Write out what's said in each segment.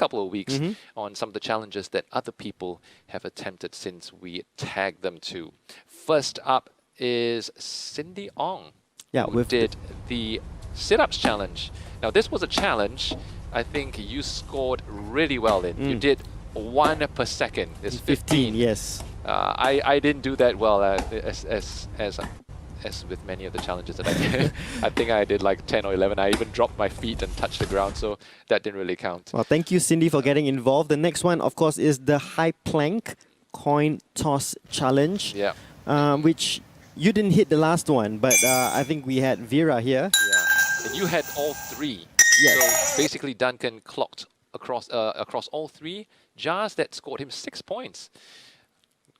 couple of weeks on some of the challenges that other people have attempted since we tagged them to. First up is Cindy Ong, who did the sit-ups challenge. Now, this was a challenge I think you scored really well in. You did 1 per second. It's 15. Yes. I didn't do that well as with many of the challenges that I did. I think I did like 10 or 11. I even dropped my feet and touched the ground, so that didn't really count. Well, thank you, Cindy, for getting involved. The next one, of course, is the high plank coin toss challenge, which you didn't hit the last one, but I think we had Vera here. Yeah, and you had all 3. Yes. So basically, Duncan clocked across all 3 jars that scored him 6 points.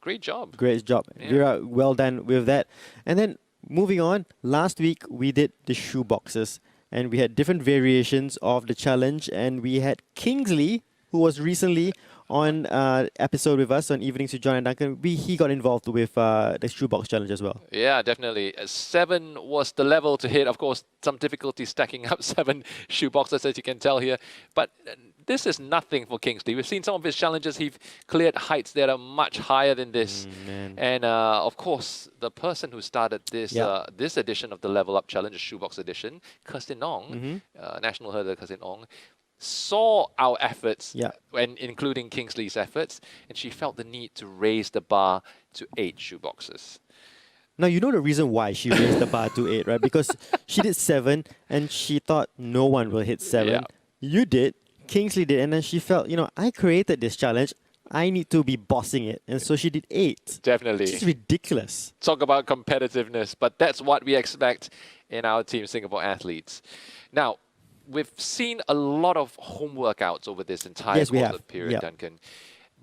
Great job. Great job. Yeah. Vera, well done with that. And then moving on, last week we did the shoe boxes and we had different variations of the challenge, and we had Kingsley, who was recently on episode with us on Evenings with John and Duncan. He got involved with the shoebox challenge as well. Yeah, definitely. 7 was the level to hit. Of course, some difficulty stacking up 7 shoeboxes, as you can tell here. But this is nothing for Kingsley. We've seen some of his challenges. He's cleared heights that are much higher than this. And of course, the person who started this this edition of the Level Up Challenge, Shoebox Edition, Kirsten Ong, national hurdler Kirsten Ong, saw our efforts, and including Kingsley's efforts, and she felt the need to raise the bar to 8 shoeboxes. Now, you know the reason why she raised the bar to 8, right? Because she did 7, and she thought no one will hit 7. Yeah. You did, Kingsley did, and then she felt, you know, I created this challenge. I need to be bossing it. And so she did 8. Definitely. It's ridiculous. Talk about competitiveness, but that's what we expect in our Team Singapore athletes. Now, we've seen a lot of home workouts over this entire period, Duncan.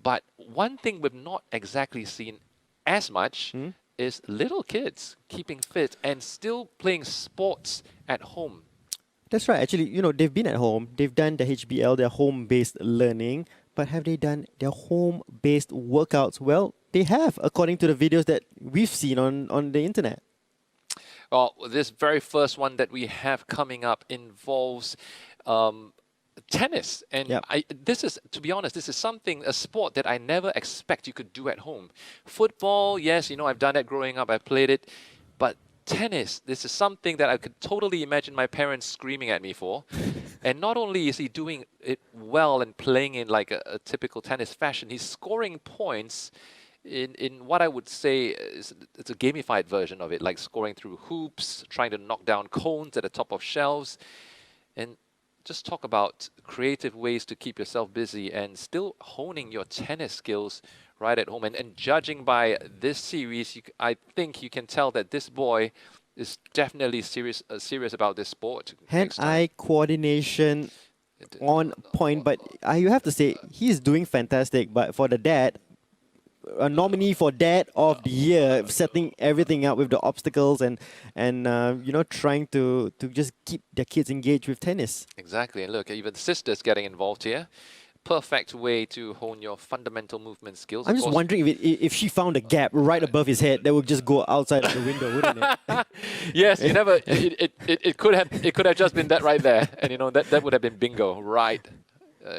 But one thing we've not exactly seen as much is little kids keeping fit and still playing sports at home. That's right. Actually, you know, they've been at home. They've done the HBL, their home-based learning. But have they done their home-based workouts? Well, they have, according to the videos that we've seen on the internet. Well, this very first one that we have coming up involves tennis. And this is, to be honest, this is a sport that I never expect you could do at home. Football, yes, you know, I've done that growing up. I played it. But tennis, this is something that I could totally imagine my parents screaming at me for. And not only is he doing it well and playing in like a typical tennis fashion, he's scoring points in what I would say is it's a gamified version of it, like scoring through hoops, trying to knock down cones at the top of shelves. And just talk about creative ways to keep yourself busy and still honing your tennis skills right at home. And judging by this series, I think you can tell that this boy is definitely serious about this sport. Hand-eye coordination on point, but you have to say he's doing fantastic. But for the dad, a nominee for Dad of the Year, setting everything up with the obstacles and you know, trying to just keep their kids engaged with tennis. Exactly, and look, even the sisters getting involved here. Perfect way to hone your fundamental movement skills. I'm just wondering if she found a gap right above his head that would just go outside of the window, wouldn't it? Yes, you never. It could have just been that right there, and you know that would have been bingo, right?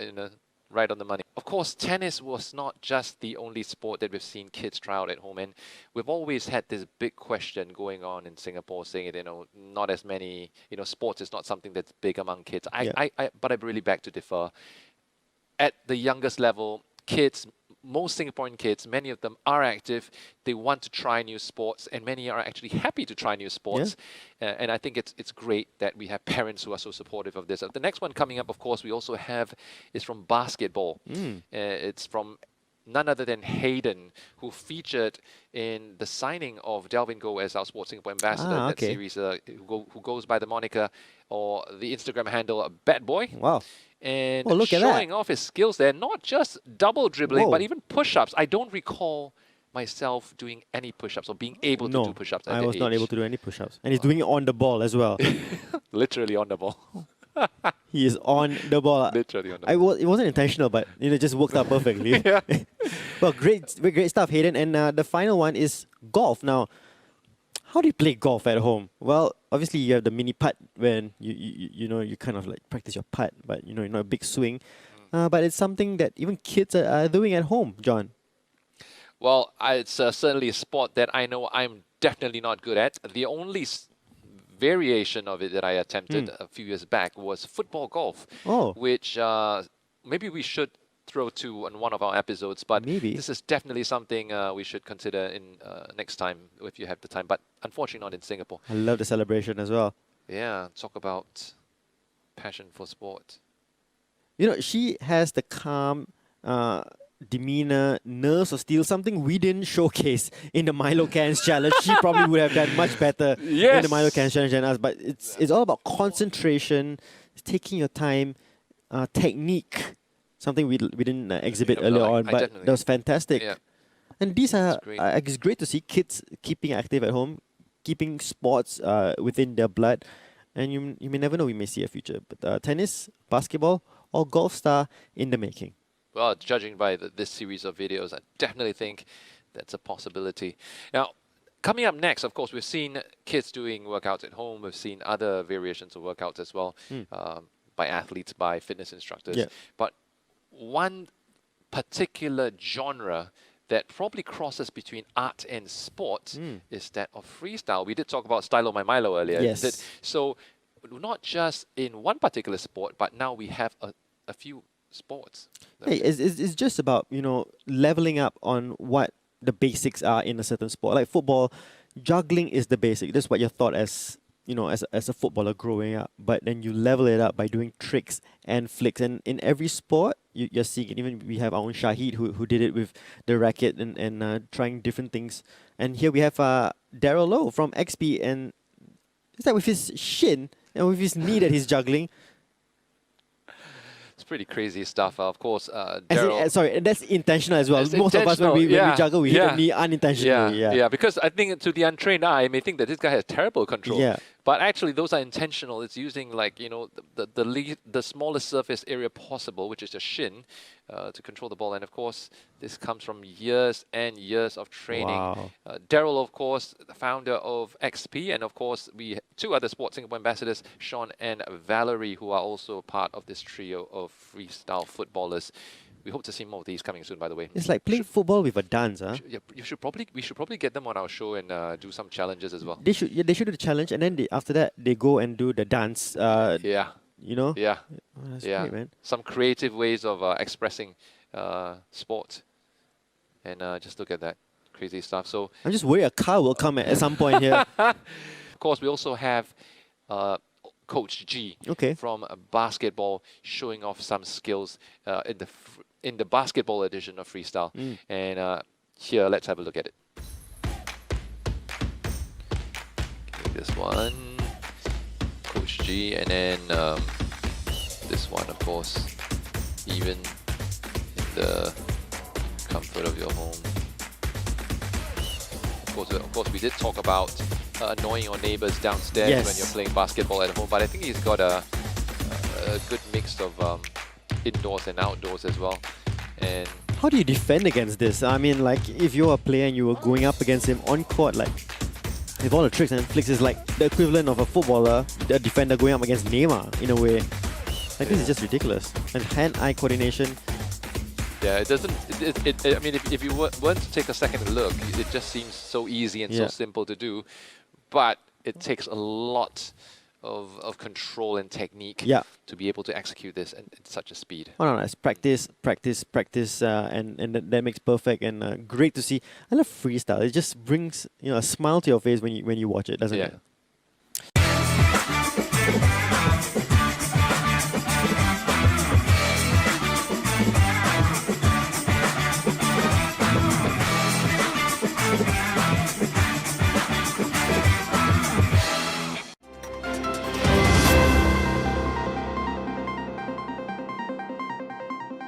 You know, right on the money. Of course, tennis was not just the only sport that we've seen kids try out at home, and we've always had this big question going on in Singapore, saying, you know, not as many, you know, sports is not something that's big among kids. But I really beg to differ. At the youngest level, kids, most Singaporean kids, many of them are active. They want to try new sports, and many are actually happy to try new sports. And I think it's great that we have parents who are so supportive of this. The next one coming up, of course, we also have is from basketball. It's from none other than Hayden, who featured in the signing of Delvin Goh as our Sports Singapore ambassador in that series, who goes by the moniker or the Instagram handle Bad Boy. Wow. And showing off his skills there, not just double dribbling, but even push-ups. I don't recall myself doing any push-ups or being able to do push-ups at that age. I was not able to do any push-ups. And he's doing it on the ball as well. Literally on the ball. He is on the ball. Literally on the ball. It wasn't intentional, but it just worked out perfectly. Well, great stuff, Hayden. And the final one is golf. Now, how do you play golf at home? Well, obviously you have the mini putt when you know you kind of like practice your putt, but you know, not a big swing. but it's something that even kids are doing at home, John. Well, it's certainly a sport that I know I'm definitely not good at. The only variation of it that I attempted a few years back was football golf, Oh, which maybe we should throw to on one of our episodes. But maybe. this is definitely something we should consider in next time if you have the time. But unfortunately, not in Singapore. I love the celebration as well. Yeah, talk about passion for sport. You know, she has the calm demeanor, nerves of steel, something we didn't showcase in the Milo Cans challenge. She probably would have done much better in the Milo Cans challenge than us. But it's all about concentration, taking your time, technique, something we didn't exhibit earlier on, but that was fantastic. Yeah. And these are, great. it's great to see kids keeping active at home, keeping sports within their blood. And you may never know, we may see a future. But tennis, basketball, or golf star in the making. Well, judging by this series of videos, I definitely think that's a possibility. Now, coming up next, of course, we've seen kids doing workouts at home. We've seen other variations of workouts as well by athletes, by fitness instructors. Yeah. But one particular genre that probably crosses between art and sport is that of freestyle. We did talk about Stylo My Milo earlier. Yes. So not just in one particular sport, but now we have a few sports. Hey, it's just about, you know, leveling up on what the basics are in a certain sport. Like football, juggling is the basic. That's what you're taught as, you know, as a footballer growing up. But then you level it up by doing tricks and flicks. And in every sport, you're seeing it. Even we have our own Shahid who did it with the racket and trying different things. And here we have Daryl Lowe from XP, and it's like with his shin and with his knee that he's juggling. It's pretty crazy stuff. Of course, Sorry, and that's intentional as well. It's Most of us, when we juggle, we hit the knee unintentionally. Yeah, because I think to the untrained eye, may think that this guy has terrible control. Yeah. But actually, those are intentional. It's using, like, you know, the smallest surface area possible, which is the shin, to control the ball. And of course, this comes from years and years of training. Wow. Daryl, of course, the founder of XP, and of course, we two other Sports Singapore ambassadors, Sean and Valerie, who are also part of this trio of freestyle footballers. We hope to see more of these coming soon, by the way. It's like playing football with a dance, huh? We should probably get them on our show and do some challenges as well. They should do the challenge, and then after that they go and do the dance. Yeah. You know. Yeah. Oh, that's Yeah. great, man. Some creative ways of expressing sport, and just look at that crazy stuff. So I'm just worried a car will come at some point here. of course, we also have Coach G from basketball showing off some skills in the basketball edition of freestyle. And here, let's have a look at it. Okay, this one, Coach G, and then this one, of course, even in the comfort of your home. Of course, we did talk about annoying your neighbors downstairs when you're playing basketball at home, but I think he's got a good mix of indoors and outdoors as well. And how do you defend against this? I mean, like, if you're a player and you were going up against him on court, like, with all the tricks and flicks, is like the equivalent of a footballer, a defender going up against Neymar in a way. Like, this is just ridiculous. And hand-eye coordination. Yeah, it doesn't. I mean, if you were to take a second look, it just seems so easy and so simple to do, but it takes a lot of control and technique to be able to execute this at such a speed. Oh no, it's practice, and that makes perfect, and great to see. I love freestyle. It just brings, you know, a smile to your face when you watch it, doesn't it?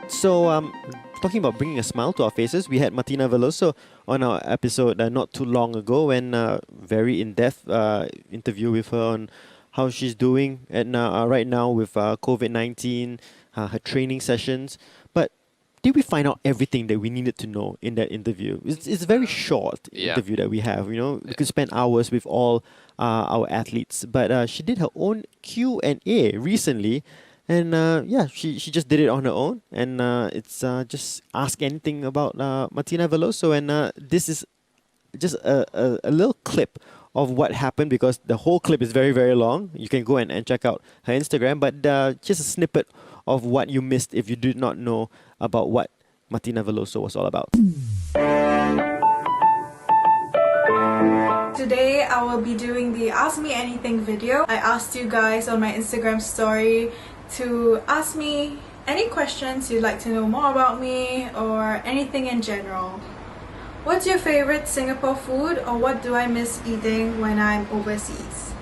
So, talking about bringing a smile to our faces, we had Martina Veloso on our episode not too long ago, and very in-depth interview with her on how she's doing right now with COVID-19, her training sessions. But did we find out everything that we needed to know in that interview? It's a very short interview that we have. You know, we could spend hours with all our athletes, but she did her own Q&A recently. And yeah, she just did it on her own. And it's just ask anything about Martina Veloso. And this is just a little clip of what happened because the whole clip is very, very long. You can go and check out her Instagram. But just a snippet of what you missed if you did not know about what Martina Veloso was all about. Today I will be doing the Ask Me Anything video. I asked you guys on my Instagram story to ask me any questions you'd like to know more about me or anything in general. What's your favorite Singapore food or what do I miss eating when I'm overseas?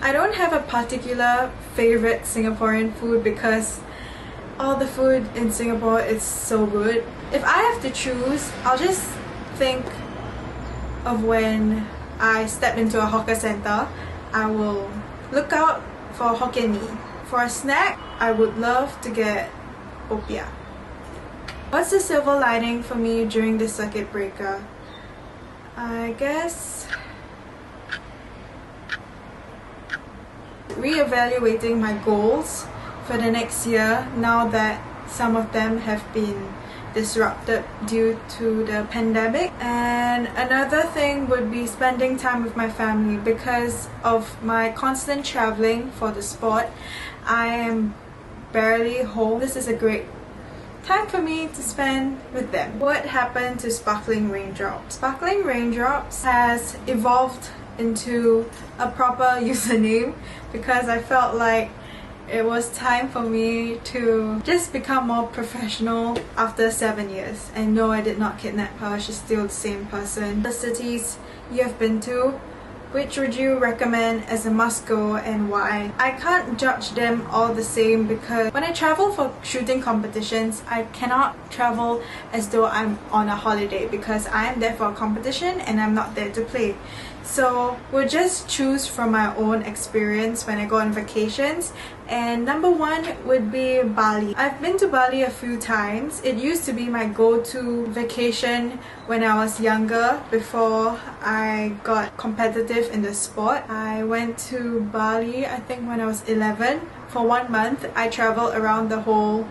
I don't have a particular favorite Singaporean food because all the food in Singapore is so good. If I have to choose, I'll just think of when I step into a hawker center. I will look out for Hokkien Mee. For a snack, I would love to get opia. What's the silver lining for me during this circuit breaker? I guess reevaluating my goals for the next year now that some of them have been disrupted due to the pandemic. And another thing would be spending time with my family. Because of my constant traveling for the sport, I am barely home. This is a great time for me to spend with them. What happened to Sparkling Raindrops? Sparkling Raindrops has evolved into a proper username because I felt like it was time for me to just become more professional after 7 years. And no, I did not kidnap her, she's still the same person. The cities you have been to, which would you recommend as a must-go and why? I can't judge them all the same because when I travel for shooting competitions, I cannot travel as though I'm on a holiday because I am there for a competition and I'm not there to play. So we'll just choose from my own experience when I go on vacations. And number one would be Bali. I've been to Bali a few times. It used to be my go-to vacation when I was younger before I got competitive in the sport. I went to Bali I think when I was 11. For 1 month, I traveled around the whole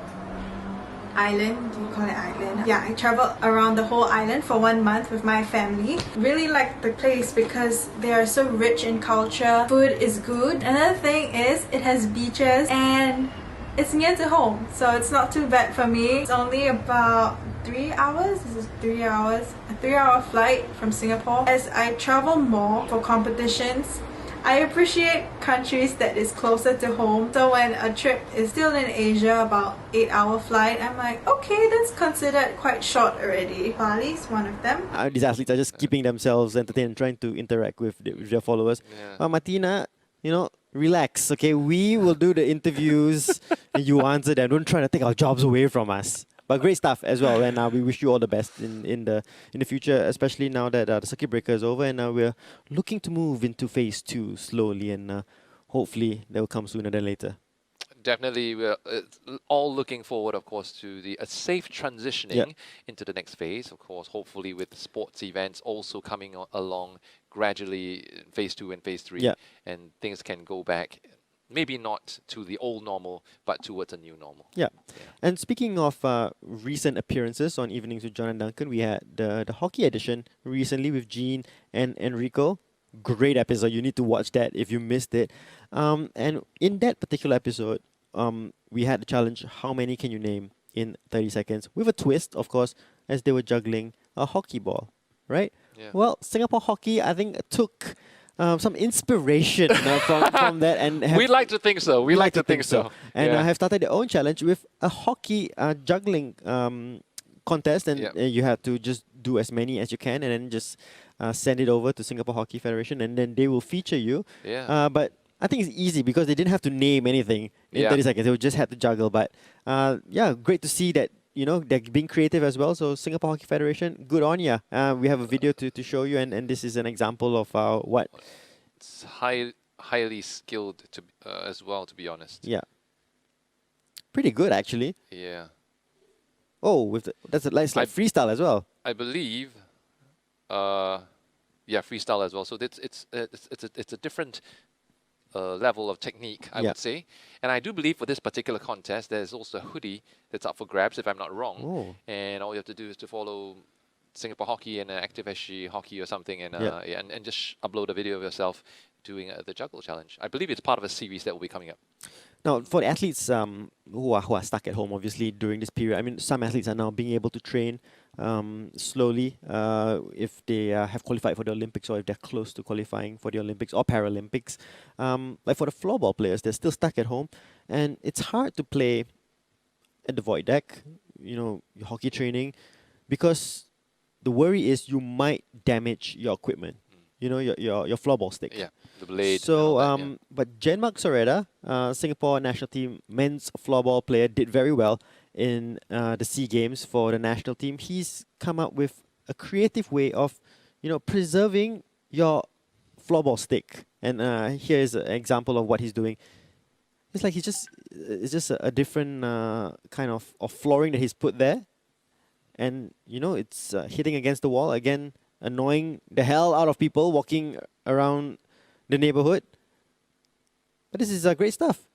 island. Do you call it island? Yeah, I traveled around the whole island for 1 month with my family. Really liked the place because they are so rich in culture. Food is good. Another thing is it has beaches and it's near to home, so it's not too bad for me. It's only about 3 hours. This is 3 hours. A 3-hour flight from Singapore. As I travel more for competitions, I appreciate countries that is closer to home. So when a trip is still in Asia, about 8-hour flight, I'm like, okay, that's considered quite short already. Bali's one of them. These athletes are just keeping themselves entertained and trying to interact with their followers. Yeah. Martina, relax, okay? We will do the interviews and you answer them. Don't try to take our jobs away from us. But great stuff as well, and we wish you all the best in the future, especially now that the circuit breaker is over, and we're looking to move into phase 2 slowly, and hopefully that will come sooner than later. Definitely, we're all looking forward, of course, to a safe transitioning into the next phase. Of course, hopefully with sports events also coming along gradually, phase 2 and phase 3, and things can go back. Maybe not to the old normal, but towards a new normal. Yeah. And speaking of recent appearances on Evenings with John and Duncan, we had the hockey edition recently with Jean and Enrico. Great episode. You need to watch that if you missed it. And in that particular episode, we had the challenge, how many can you name in 30 seconds? With a twist, of course, as they were juggling a hockey ball, right? Yeah. Well, Singapore hockey, I think, took some inspiration from that, and we like to think so. We like to think so. And have started their own challenge with a hockey juggling contest, and you have to just do as many as you can, and then just send it over to Singapore Hockey Federation, and then they will feature you. Yeah. But I think it's easy because they didn't have to name anything in 30 seconds. They just had to juggle. But great to see that. They're being creative as well. So Singapore Hockey Federation, good on ya. We have a video to show you, and this is an example of what. It's highly skilled as well, to be honest. Yeah. Pretty good, actually. Yeah. Oh, that's like freestyle as well. I believe. Freestyle as well. So it's a different level of technique, I Yeah. would say. And I do believe for this particular contest, there's also a hoodie that's up for grabs, if I'm not wrong. Oh. And all you have to do is to follow Singapore Hockey and Active SG Hockey or something, and Yeah. and just upload a video of yourself doing the juggle challenge. I believe it's part of a series that will be coming up. Now, for the athletes who are stuck at home, obviously during this period, I mean, some athletes are now being able to train slowly if they have qualified for the Olympics or if they're close to qualifying for the Olympics or Paralympics. Like for the floorball players, they're still stuck at home, and it's hard to play at the void deck, your hockey training, because the worry is you might damage your equipment. Your floorball stick. Yeah, the blade. So, and all that, but Jean-Marc Soretta, Singapore national team men's floorball player, did very well in the SEA Games for the national team. He's come up with a creative way of, preserving your floorball stick. And here is an example of what he's doing. It's like it's just a different kind of flooring that he's put there, and it's hitting against the wall again, annoying the hell out of people walking around the neighborhood. But this is great stuff.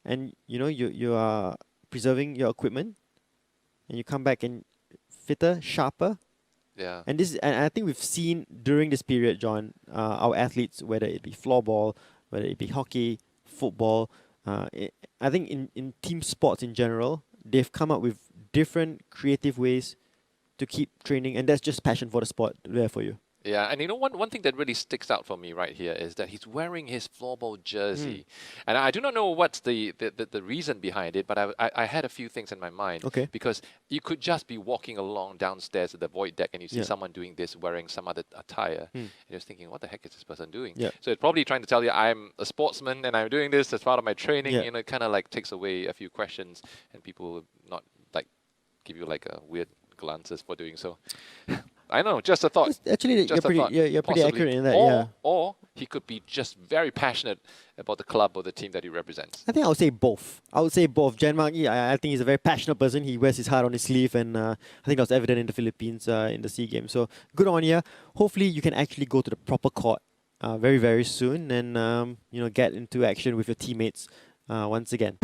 And you are preserving your equipment, and you come back and fitter, sharper. yeah. And I think we've seen during this period, John, our athletes, whether it be floorball, whether it be hockey, football, I think in team sports in general, they've come up with different creative ways to keep training, and that's just passion for the sport there for you. Yeah, and one thing that really sticks out for me right here is that he's wearing his floorball jersey, and I do not know what's the reason behind it, but I had a few things in my mind. Okay. Because you could just be walking along downstairs at the void deck and you see Yeah. someone doing this wearing some other attire, and you're thinking, what the heck is this person doing? Yeah. So it's probably trying to tell you I'm a sportsman and I'm doing this as part of my training. Yeah. It kind of like takes away a few questions, and people will not like give you like a weird glances for doing so. I know, just a thought. Actually, Just you're a pretty thought, you're pretty possibly. accurate in that. Or, Yeah. or he could be just very passionate about the club or the team that he represents. I think I would say both. I would say both. Jean-Marc, I think he's a very passionate person. He wears his heart on his sleeve, and I think that was evident in the Philippines in the SEA Games. So good on you. Hopefully, you can actually go to the proper court very, very soon, and get into action with your teammates once again.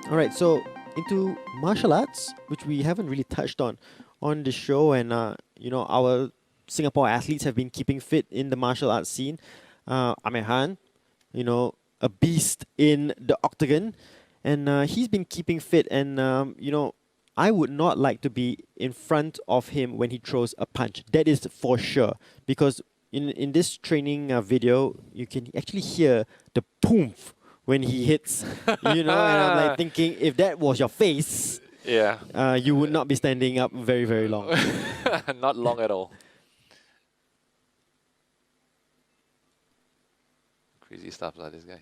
All right, so into martial arts, which we haven't really touched on the show, and our Singapore athletes have been keeping fit in the martial arts scene. Amir Han, a beast in the octagon, and he's been keeping fit, and I would not like to be in front of him when he throws a punch. That is for sure, because in this training video, you can actually hear the poof when he hits, and I'm like thinking, if that was your face, Yeah. you would not be standing up very, very long. Not long at all. Crazy stuff like this guy.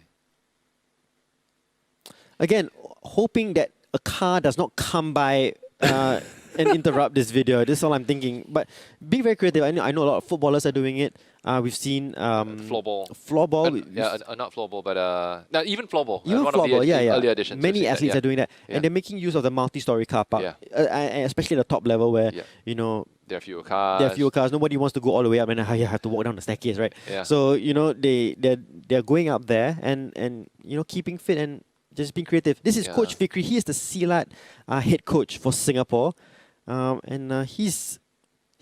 Again, hoping that a car does not come by and interrupt this video. That's all I'm thinking. But being very creative, I know a lot of footballers are doing it. We've seen Floorball. Floorball. Not floorball, but no, even floorball. Even one floorball, of the yeah. early editions. Many we've seen athletes that, are doing that, Yeah. and they're making use of the multi-story car park, Yeah. Especially at the top level where There are fewer cars. there are fewer cars. Nobody wants to go all the way up, and you have to walk down the staircase, right? Yeah. So they're going up there and keeping fit and just being creative. This is Yeah. Coach Fikri. He is the Silat head coach for Singapore, and he's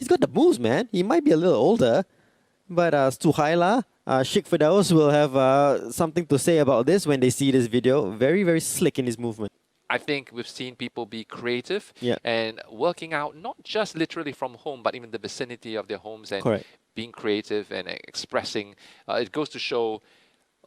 got the moves, man. He might be a little older, but Suhaila, Sheikh Firdaus will have something to say about this when they see this video. Very, very slick in his movement. I think we've seen people be creative Yeah. and working out not just literally from home, but even the vicinity of their homes and Correct. being creative and expressing. It goes to show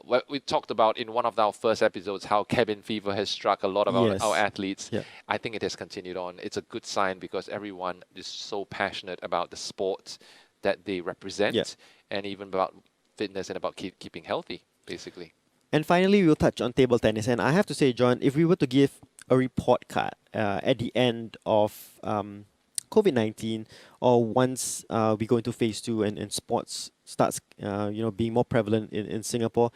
what we talked about in one of our first episodes, how cabin fever has struck a lot of Yes. our athletes. Yeah. I think it has continued on. It's a good sign because everyone is so passionate about the sport that they represent Yeah. and even about fitness and about keeping healthy, basically. And finally, we'll touch on table tennis. And I have to say, John, if we were to give a report card at the end of COVID-19, or once we go into phase 2 and sports starts being more prevalent in Singapore,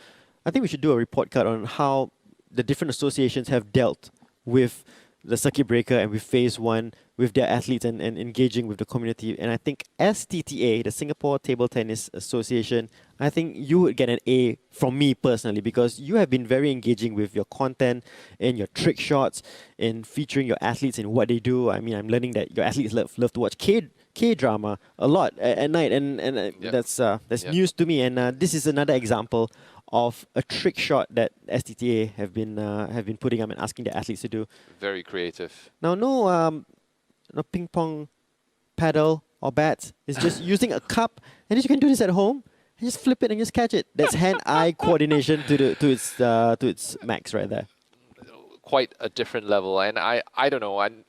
I think we should do a report card on how the different associations have dealt with the circuit breaker and with phase 1 with their athletes and engaging with the community. And I think STTA, the Singapore Table Tennis Association, I think you would get an A from me personally, because you have been very engaging with your content and your trick shots, in featuring your athletes in what they do. I mean, I'm learning that your athletes love to watch K-drama a lot at night, and that's news to me. And this is another example of a trick shot that STTA have been putting up and asking the athletes to do. Very creative. Now, no ping pong paddle or bats. It's just using a cup, and you can do this at home. And just flip it and just catch it. That's hand-eye coordination to its max right there. Quite a different level, and I don't know. And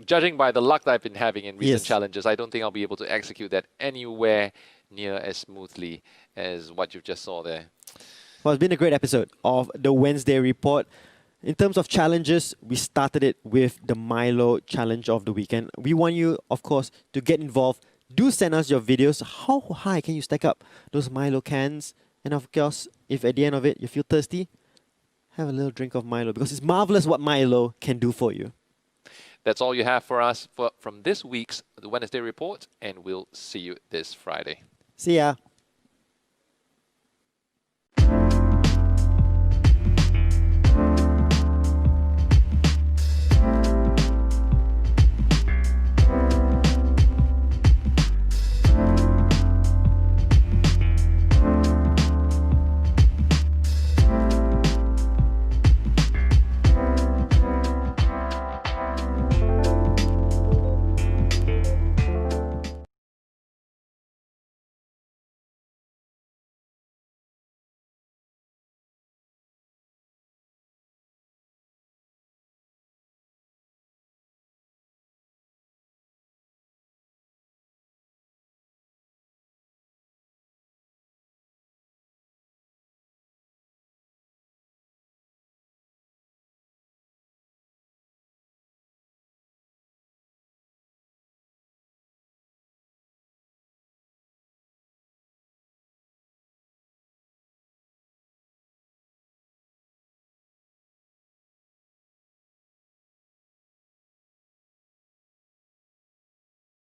judging by the luck that I've been having in recent challenges, I don't think I'll be able to execute that anywhere near as smoothly as what you just saw there. Well, it's been a great episode of the Wednesday Report. In terms of challenges, we started it with the Milo challenge of the weekend. We want you, of course, to get involved. Do send us your videos. How high can you stack up those Milo cans? And of course, if at the end of it you feel thirsty, have a little drink of Milo, because it's marvelous what Milo can do for you. That's all you have for us from this week's The Wednesday Report, and we'll see you this Friday. See ya.